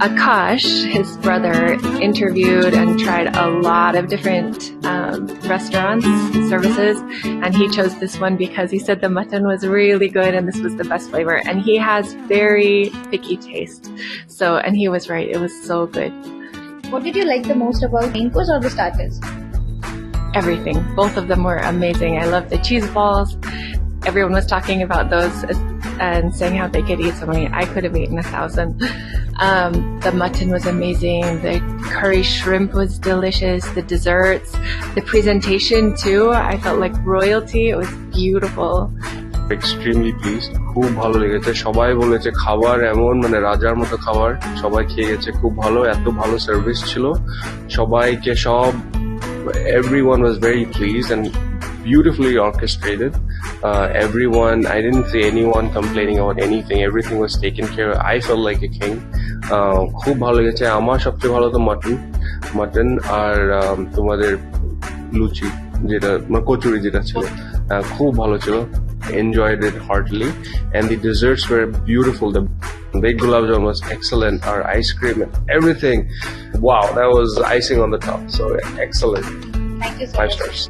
Akash, his brother, interviewed and tried a lot of different restaurants, services, and he chose this one because he said the mutton was really good and this was the best flavor. And he has very picky taste. And he was right, it was so good. What did you like the most about main course or the starters? Everything. Both of them were amazing. I love the cheese balls. Everyone was talking about those and saying how they could eat so many. I could have eaten 1,000. The mutton was amazing. The curry shrimp was delicious. The desserts, the presentation too. I felt like royalty. It was beautiful. Extremely pleased, খুব ভালো লেগেছে। সবাই বলেছে খাবার এমন মানে রাজার মতো খাবার, সবাই খেয়ে গেছে, খুব ভালো, এত ভালো সার্ভিস ছিল সবাইকে, সব everyone was very pleased and beautifully orchestrated. Everyone, I didn't see anyone complaining about anything. Everything was taken care of. I felt like a king. খুব ভালো লেগেছে। আমার সবচেয়ে ভালো তো মাটন আর তোমাদের লুচি যেটা কচুরি যেটা ছিল, খুব ভালো ছিল। Enjoyed it heartily, and the desserts were beautiful. The big gulab jamun was excellent. Our ice cream and everything, wow, that was icing on the top. So excellent. Thank you so 5 much. stars.